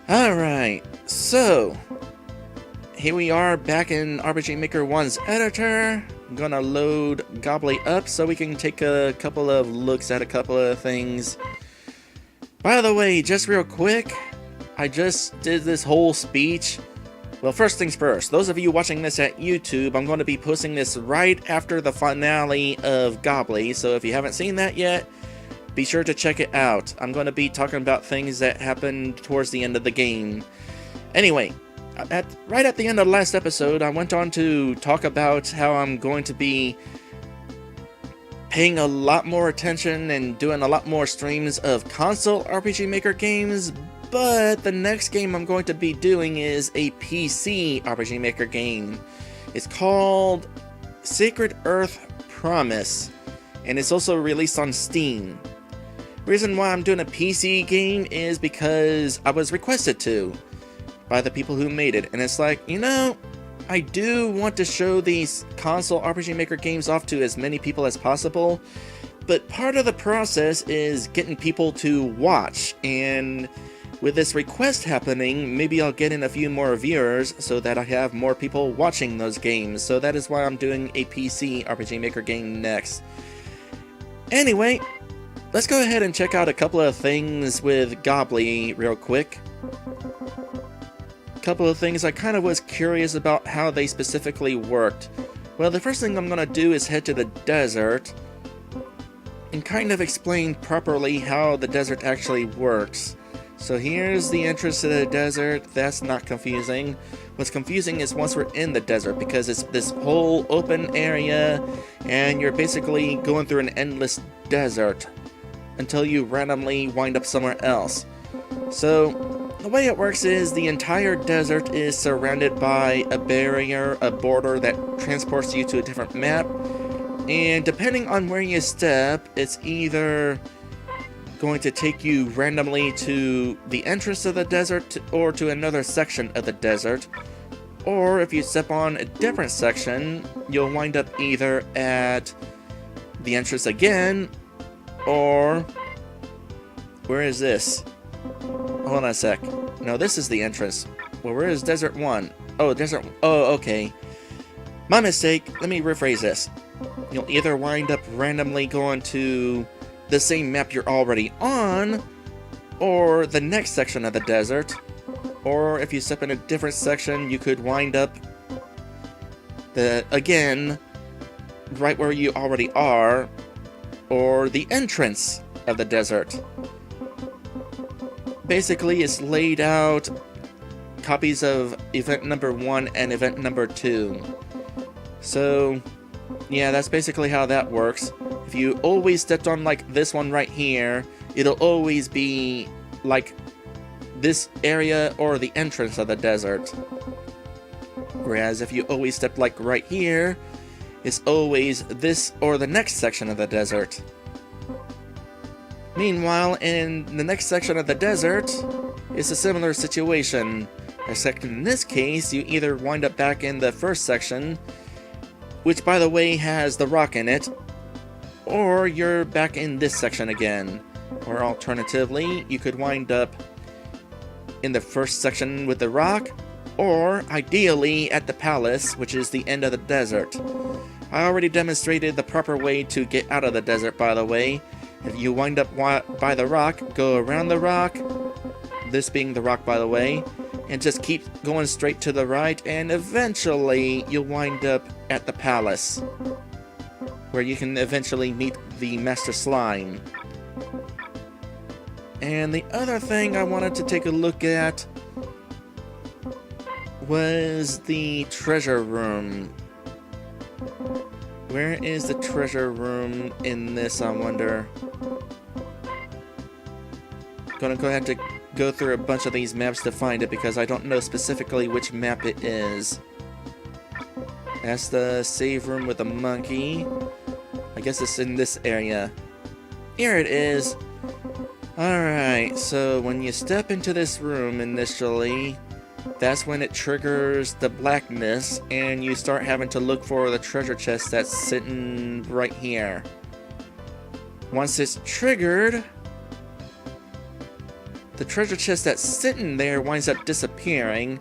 Alright, so here we are back in RPG Maker 1's editor. I'm gonna load Gobli up so we can take a couple of looks at a couple of things. By the way, just real quick, I just did this whole speech. Well, first things first, those of you watching this at YouTube, I'm going to be posting this right after the finale of Gobli, so if you haven't seen that yet, be sure to check it out. I'm going to be talking about things that happened towards the end of the game. Anyway, right at the end of the last episode, I went on to talk about how I'm going to be paying a lot more attention and doing a lot more streams of console RPG Maker games, but the next game I'm going to be doing is a PC RPG Maker game. It's called Sacred Earth Promise, and it's also released on Steam. Reason why I'm doing a PC game is because I was requested to by the people who made it, and it's like, you know, I do want to show these console RPG Maker games off to as many people as possible, but part of the process is getting people to watch, and with this request happening, maybe I'll get in a few more viewers so that I have more people watching those games, so that is why I'm doing a PC RPG Maker game next. Anyway, let's go ahead and check out a couple of things with Gobli real quick. A couple of things I kind of was curious about how they specifically worked. Well, the first thing I'm going to do is head to the desert and kind of explain properly how the desert actually works. So here's the entrance to the desert. That's not confusing. What's confusing is once we're in the desert, because it's this whole open area and you're basically going through an endless desert until you randomly wind up somewhere else. So the way it works is the entire desert is surrounded by a barrier, a border that transports you to a different map, and depending on where you step, it's either going to take you randomly to the entrance of the desert or to another section of the desert, or if you step on a different section, you'll wind up either at the entrance again, or where is this? Hold on a sec. No, this is the entrance. Well, where is Desert 1? Oh, okay. My mistake. Let me rephrase this. You'll either wind up randomly going to the same map you're already on, or the next section of the desert, or if you step in a different section, you could wind up again right where you already are, or the entrance of the desert. Basically, it's laid out copies of event number 1 and event number 2. So yeah, that's basically how that works. If you always stepped on like this one right here, it'll always be like this area or the entrance of the desert. Whereas if you always step like right here, it's always this or the next section of the desert. Meanwhile, in the next section of the desert, it's a similar situation, except in this case, you either wind up back in the first section, which by the way has the rock in it, or you're back in this section again. Or alternatively, you could wind up in the first section with the rock, or ideally at the palace, which is the end of the desert. I already demonstrated the proper way to get out of the desert, by the way. If you wind up by the rock, go around the rock, this being the rock by the way, and just keep going straight to the right, and eventually you'll wind up at the palace, where you can eventually meet the Master Slime. And the other thing I wanted to take a look at was the treasure room. Where is the treasure room in this, I wonder? Gonna go ahead to go through a bunch of these maps to find it because I don't know specifically which map it is. That's the save room with the monkey. I guess it's in this area. Here it is. Alright, so when you step into this room initially, that's when it triggers the blackness and you start having to look for the treasure chest that's sitting right here. Once it's triggered, the treasure chest that's sitting there winds up disappearing,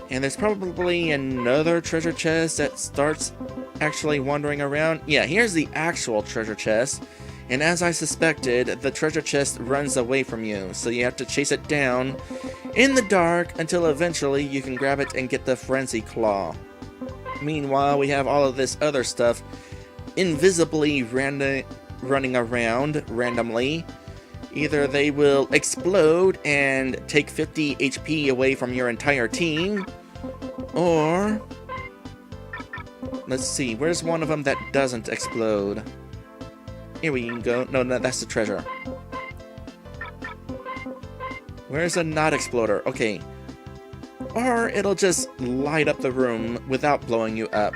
and there's probably another treasure chest that starts actually wandering around. Yeah, here's the actual treasure chest, and as I suspected, the treasure chest runs away from you, so you have to chase it down in the dark until eventually you can grab it and get the frenzy claw. Meanwhile, we have all of this other stuff invisibly running around randomly. Either they will explode and take 50 HP away from your entire team, or let's see, where's one of them that doesn't explode? Here we go. No, that's the treasure. Where's a not exploder? Okay. Or it'll just light up the room without blowing you up.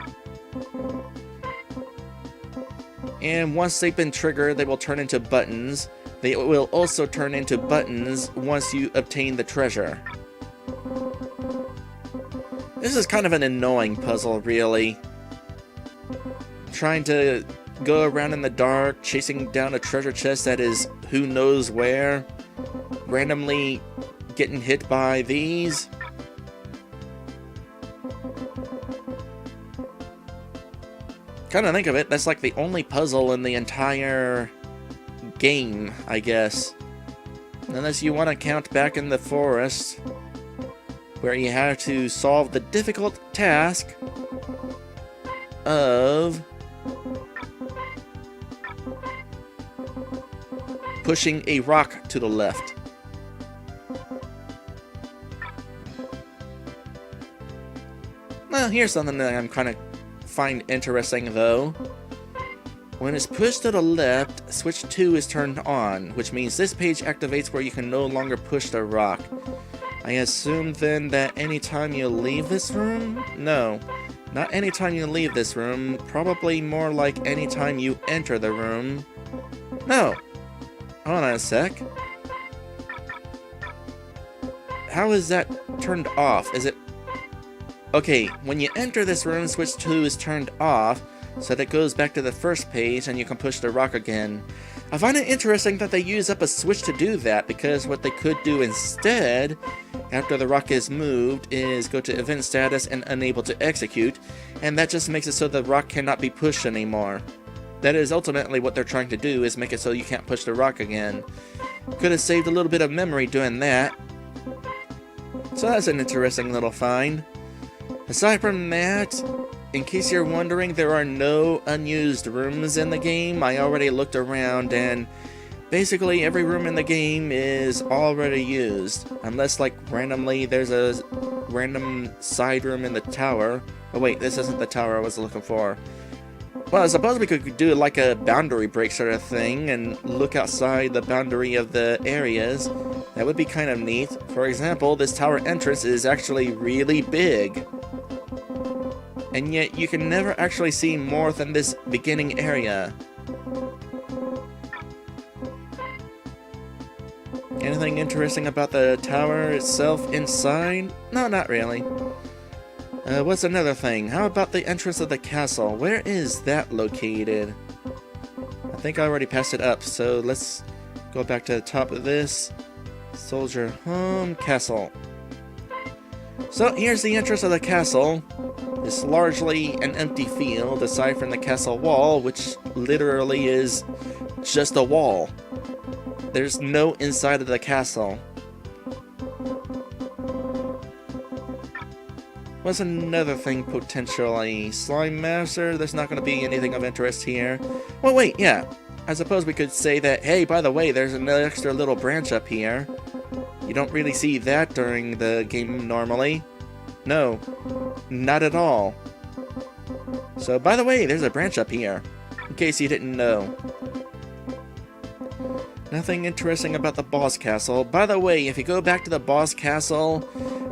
And once they've been triggered, they will turn into buttons. They will also turn into buttons once you obtain the treasure. This is kind of an annoying puzzle, really. Trying to go around in the dark, chasing down a treasure chest that is who knows where, randomly getting hit by these. Kind of think of it, that's like the only puzzle in the entire game, I guess. Unless you want to count back in the forest, where you have to solve the difficult task of pushing a rock to the left. Well, here's something that I'm kind of find interesting though. When it's pushed to the left, switch 2 is turned on, which means this page activates where you can no longer push the rock. I assume then that anytime you leave this room? No, not anytime you leave this room, probably more like anytime you enter the room. No, hold on a sec. How is that turned off? Is it... Okay, when you enter this room, switch 2 is turned off, so that goes back to the first page and you can push the rock again. I find it interesting that they use up a switch to do that, because what they could do instead, after the rock is moved, is go to event status and unable to execute, and that just makes it so the rock cannot be pushed anymore. That is ultimately what they're trying to do, is make it so you can't push the rock again. Could have saved a little bit of memory doing that. So that's an interesting little find. Aside from that, in case you're wondering, there are no unused rooms in the game. I already looked around, and basically every room in the game is already used. Unless, like, randomly there's a random side room in the tower. Oh wait, this isn't the tower I was looking for. Well, I suppose we could do like a boundary break sort of thing and look outside the boundary of the areas. That would be kind of neat. For example, this tower entrance is actually really big. And yet you can never actually see more than this beginning area. Anything interesting about the tower itself inside? No, not really. What's another thing? How about the entrance of the castle? Where is that located? I think I already passed it up, so let's go back to the top of this. Soldier Home Castle. So here's the entrance of the castle. It's largely an empty field, aside from the castle wall, which literally is just a wall. There's no inside of the castle. What's another thing potentially? SMaster? There's not going to be anything of interest here. Well, wait, yeah. I suppose we could say that, hey, by the way, there's an extra little branch up here. You don't really see that during the game normally. No, not at all. So, by the way, there's a branch up here, in case you didn't know. Nothing interesting about the boss castle. By the way, if you go back to the boss castle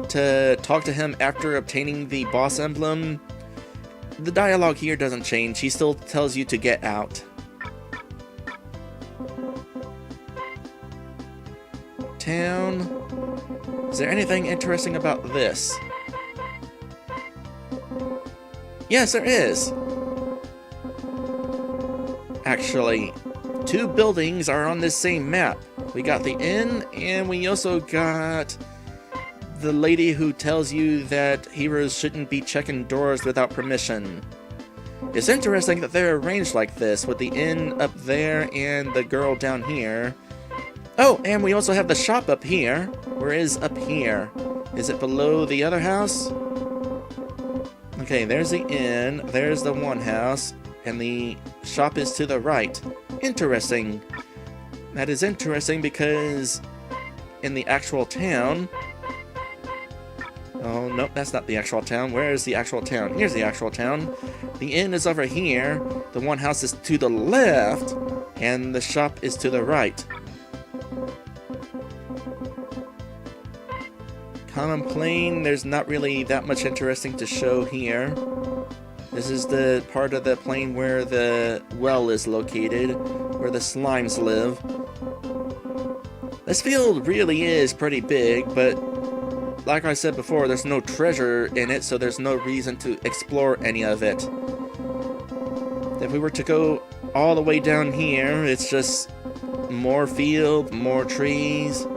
to talk to him after obtaining the boss emblem, the dialogue here doesn't change. He still tells you to get out. Town. Is there anything interesting about this? Yes, there is. Actually, 2 buildings are on this same map. We got the inn, and we also got the lady who tells you that heroes shouldn't be checking doors without permission. It's interesting that they're arranged like this, with the inn up there and the girl down here. Oh, and we also have the shop up here. Where is up here? Is it below the other house? Okay, there's the inn, there's the one house, and the shop is to the right. Interesting. That is interesting because in the actual town... Oh, nope, that's not the actual town. Where is the actual town? Here's the actual town. The inn is over here, the one house is to the left, and the shop is to the right. Common Plain, there's not really that much interesting to show here. This is the part of the plain where the well is located, where the slimes live. This field really is pretty big, but like I said before, there's no treasure in it, so there's no reason to explore any of it. If we were to go all the way down here, it's just more field, more trees.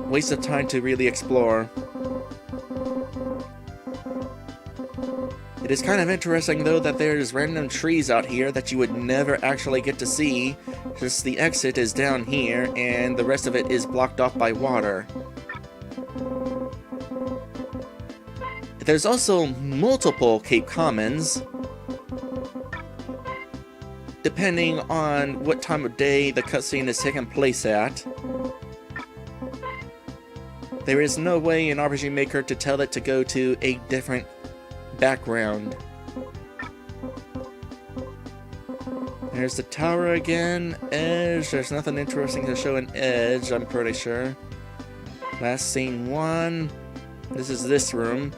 Waste of time to really explore. It is kind of interesting though that there's random trees out here that you would never actually get to see. Just the exit is down here and the rest of it is blocked off by water. There's also multiple Cape Commons, depending on what time of day the cutscene is taking place at. There is no way in RPG Maker to tell it to go to a different background. There's the tower again. Edge, there's nothing interesting to show in Edge, I'm pretty sure. Last scene 1. This is this room.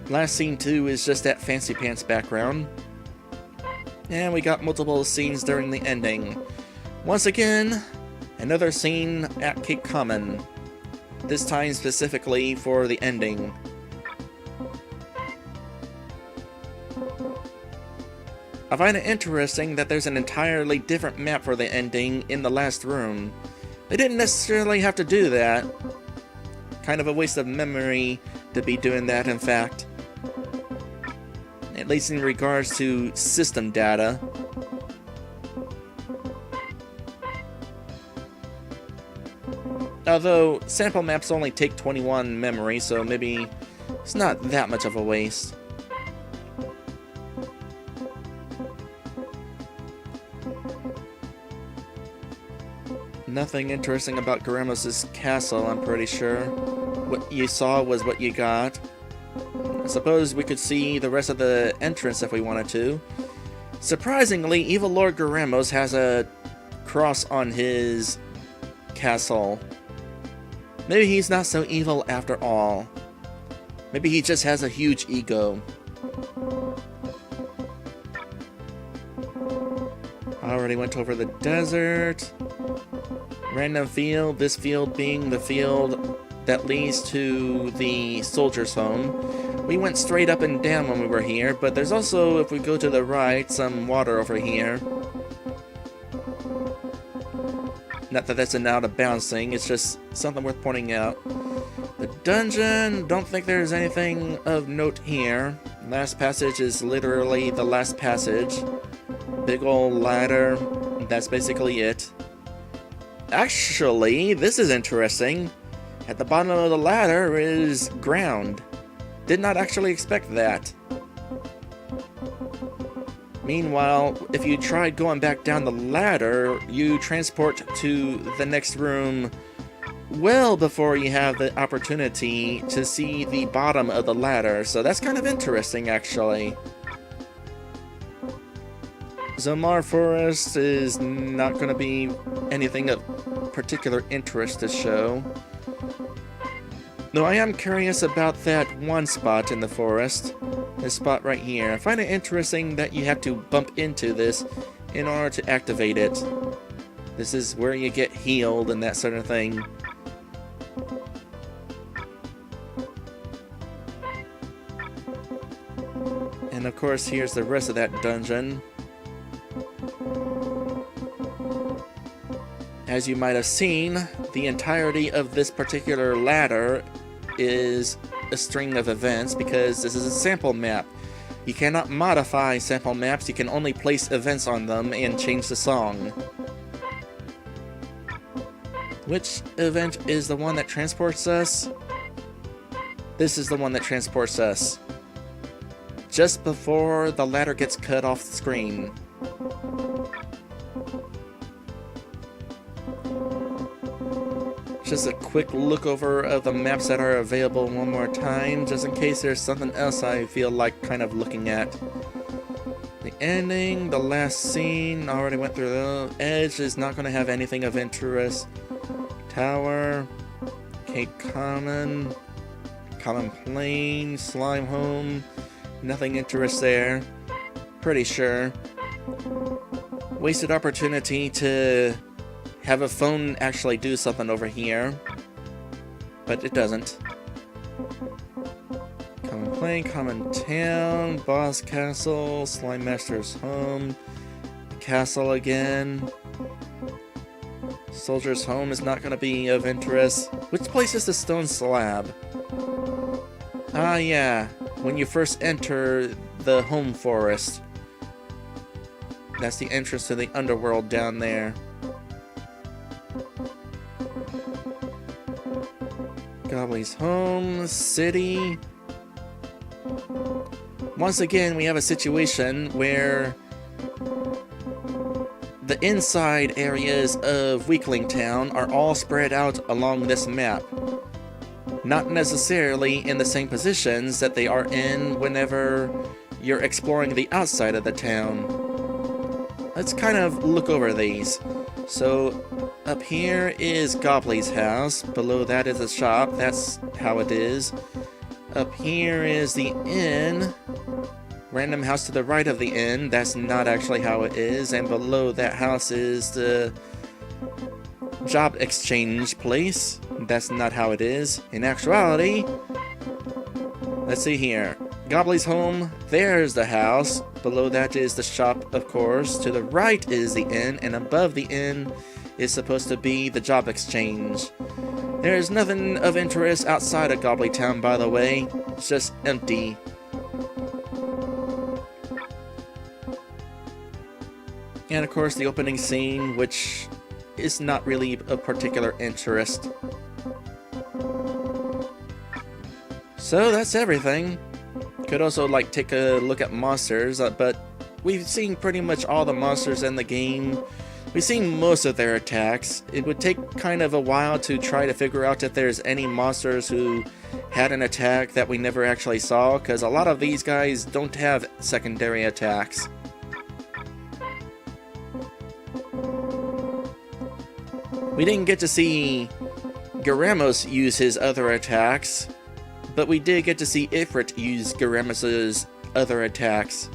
Last scene 2 is just that fancy pants background. And we got multiple scenes during the ending. Once again, another scene at Cape Common. This time specifically for the ending. I find it interesting that there's an entirely different map for the ending in the last room. They didn't necessarily have to do that. Kind of a waste of memory to be doing that, in fact. At least in regards to system data. Although, sample maps only take 21 memory, so maybe it's not that much of a waste. Nothing interesting about Garamos' castle, I'm pretty sure. What you saw was what you got. I suppose we could see the rest of the entrance if we wanted to. Surprisingly, Evil Lord Garamos has a cross on his castle. Maybe he's not so evil after all. Maybe he just has a huge ego. I already went over the desert. Random field, this field being the field that leads to the soldier's home. We went straight up and down when we were here, but there's also, if we go to the right, some water over here. Not that that's an out of bounds thing, it's just something worth pointing out. The dungeon, don't think there's anything of note here. Last passage is literally the last passage. Big old ladder, that's basically it. Actually, this is interesting. At the bottom of the ladder is ground. Did not actually expect that. Meanwhile, if you tried going back down the ladder, you transport to the next room well before you have the opportunity to see the bottom of the ladder, so that's kind of interesting, actually. Zomar Forest is not going to be anything of particular interest to show. Though I am curious about that one spot in the forest. This spot right here. I find it interesting that you have to bump into this in order to activate it. This is where you get healed and that sort of thing. And And of course, here's the rest of that dungeon. As you might have seen, the entirety of this particular ladder is a string of events because this is a sample map. You cannot modify sample maps, you can only place events on them and change the song. Which event is the one that transports us? This is the one that transports us. Just before the ladder gets cut off the screen. Just a quick look over of the maps that are available one more time, just in case there's something else I feel like kind of looking at. The ending, the last scene, already went through the edge, is not going to have anything of interest. Tower, Cape Common, Common Plain, Slime Home, nothing interest there. Pretty sure. Wasted opportunity to have a phone actually do something over here, but it doesn't. Common Plain, Common Town, Boss Castle, Slime Master's Home, Castle again. Soldier's Home is not going to be of interest. Which place is the stone slab? Ah, yeah. When you first enter the home forest. That's the entrance to the underworld down there. Gobbli's home, city. Once again, we have a situation where the inside areas of Weakling Town are all spread out along this map. Not necessarily in the same positions that they are in whenever you're exploring the outside of the town. Let's kind of look over these. So, up here is Gobli's house. Below that is a shop. That's how it is. Up here is the inn. Random house to the right of the inn. That's not actually how it is. And below that house is the job exchange place. That's not how it is. In actuality, let's see here. Gobli's home, there's the house. Below that is the shop, of course. To the right is the inn, and above the inn is supposed to be the job exchange. There's nothing of interest outside of Gobli Town, by the way. It's just empty. And of course the opening scene, which is not really of particular interest. So that's everything. Could also take a look at monsters, but we've seen pretty much all the monsters in the game. We've seen most of their attacks. It would take kind of a while to try to figure out if there's any monsters who had an attack that we never actually saw, because a lot of these guys don't have secondary attacks. We didn't get to see Garamos use his other attacks, but we did get to see Ifrit use Garamos' other attacks.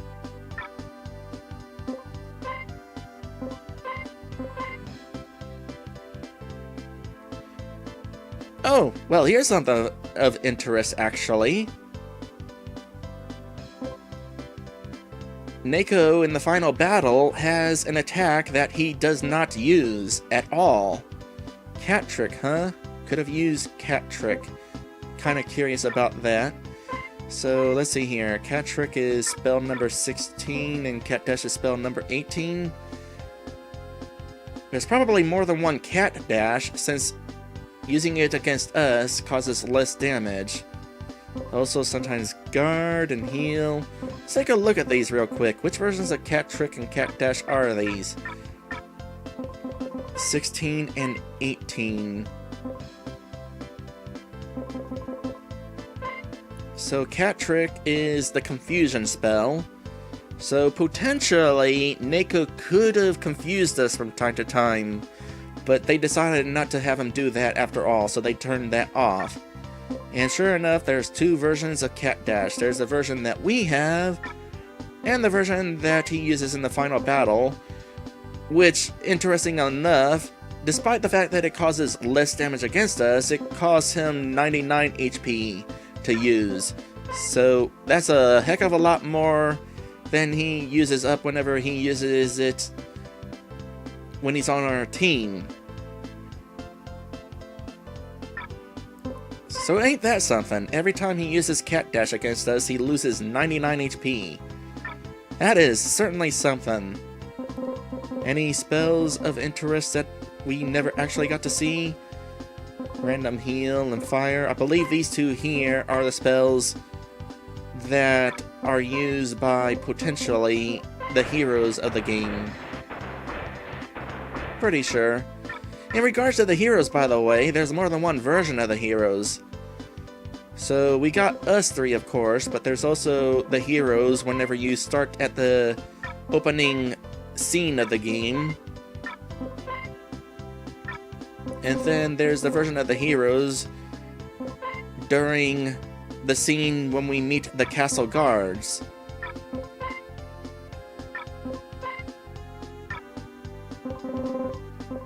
Oh, well, here's something of interest, actually. Neko, in the final battle, has an attack that he does not use at all. Cat Trick, huh? Could have used Cat Trick. Kind of curious about that. So, let's see here. Cat Trick is spell number 16, and Cat Dash is spell number 18. There's probably more than one Cat Dash, since using it against us causes less damage. Also, sometimes guard and heal. Let's take a look at these real quick. Which versions of Cat Trick and Cat Dash are these? 16 and 18. So Cat Trick is the confusion spell. So potentially, Neko could have confused us from time to time, but they decided not to have him do that after all, so they turned that off. And sure enough, there's two versions of Cat Dash. There's the version that we have, and the version that he uses in the final battle, which, interesting enough, despite the fact that it causes less damage against us, it costs him 99 HP to use. So that's a heck of a lot more than he uses up whenever he uses it when he's on our team. So ain't that something? Every time he uses Cat Dash against us, he loses 99 HP. That is certainly something. Any spells of interest that we never actually got to see? Random Heal and Fire. I believe these two here are the spells that are used by potentially the heroes of the game. Pretty sure. In regards to the heroes, by the way, there's more than one version of the heroes. So we got us three, of course, but there's also the heroes whenever you start at the opening scene of the game. And then there's the version of the heroes during the scene when we meet the castle guards.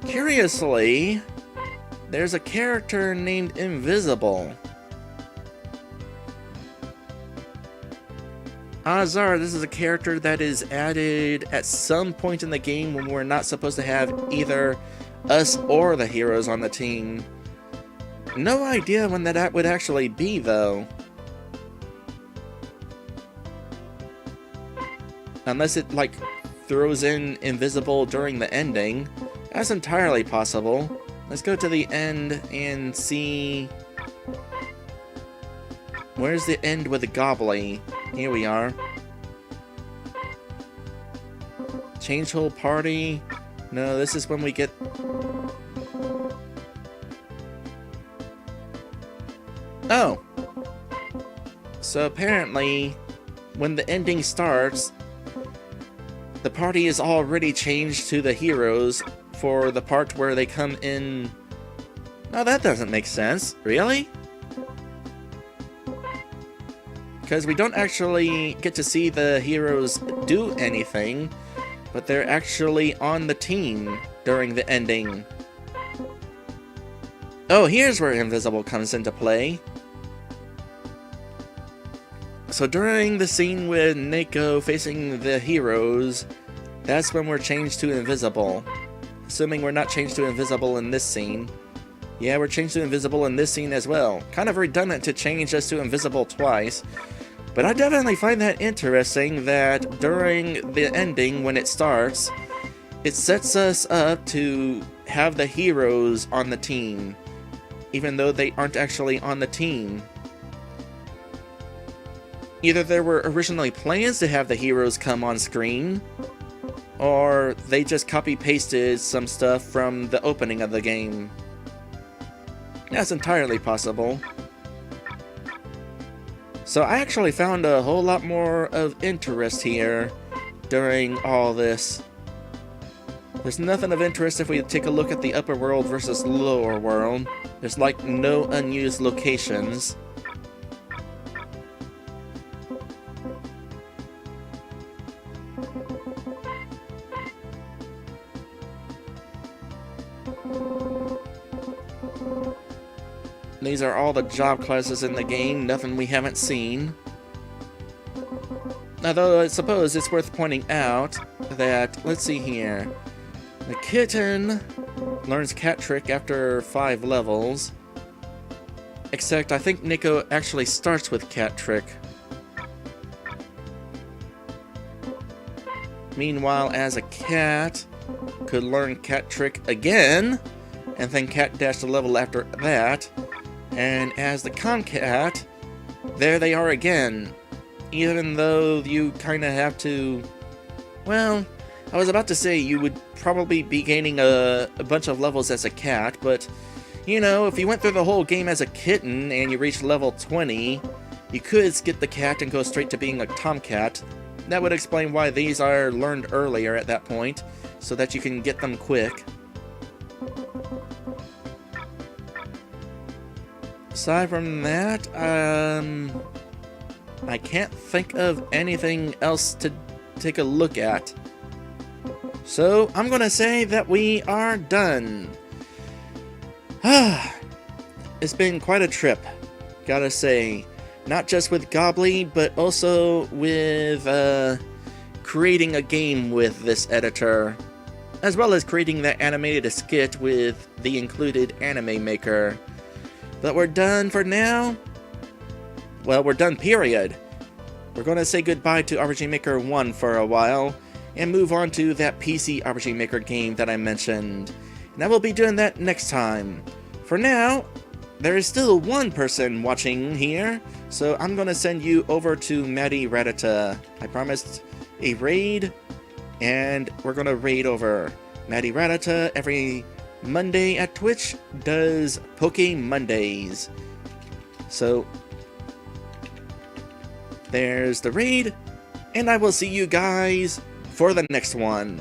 Curiously, there's a character named Invisible. Odds are this is a character that is added at some point in the game when we're not supposed to have either us or the heroes on the team. No idea when that would actually be, though. Unless it, like, throws in Invisible during the ending. That's entirely possible. Let's go to the end and see... Where's the end with the Gobli? Here we are. Change whole party. No, this is when we get... Oh! So apparently, when the ending starts, the party is already changed to the heroes for the part where they come in... No, that doesn't make sense. Really? Because we don't actually get to see the heroes do anything, but they're actually on the team during the ending. Oh, here's where Invisible comes into play. So during the scene with Neko facing the heroes, that's when we're changed to Invisible. Assuming we're not changed to Invisible in this scene. Yeah, we're changed to Invisible in this scene as well. Kind of redundant to change us to Invisible twice. But I definitely find that interesting that during the ending, when it starts, it sets us up to have the heroes on the team, even though they aren't actually on the team. Either there were originally plans to have the heroes come on screen, or they just copy-pasted some stuff from the opening of the game. That's entirely possible. So I actually found a whole lot more of interest here during all this. There's nothing of interest if we take a look at the upper world versus lower world. There's like no unused locations. These are all the job classes in the game, nothing we haven't seen. Although I suppose it's worth pointing out that, let's see here, the Kitten learns Cat Trick after 5 levels. Except I think Neko actually starts with Cat Trick. Meanwhile, as a cat, could learn Cat Trick again, and then Cat Dash the level after that. And as the Concat, there they are again. Even though you kind of have to... Well, I was about to say you would probably be gaining a bunch of levels as a cat, but, you know, if you went through the whole game as a kitten and you reached level 20, you could skip the cat and go straight to being a tomcat. That would explain why these are learned earlier at that point, so that you can get them quick. Aside from that, I can't think of anything else to take a look at. So, I'm gonna say that we are done. It's been quite a trip, gotta say. not just with Gobli, but also with creating a game with this editor, as well as creating that animated skit with the included anime maker. But we're done for now. Well, we're done, period. We're going to say goodbye to RPG Maker 1 for a while, and move on to that PC RPG Maker game that I mentioned. And I will be doing that next time. For now, there is still one person watching here, so I'm going to send you over to Maddie Radata. I promised a raid, and we're going to raid over. Maddie Radata every Monday at Twitch does Poke Mondays. So there's the raid, and I will see you guys for the next one.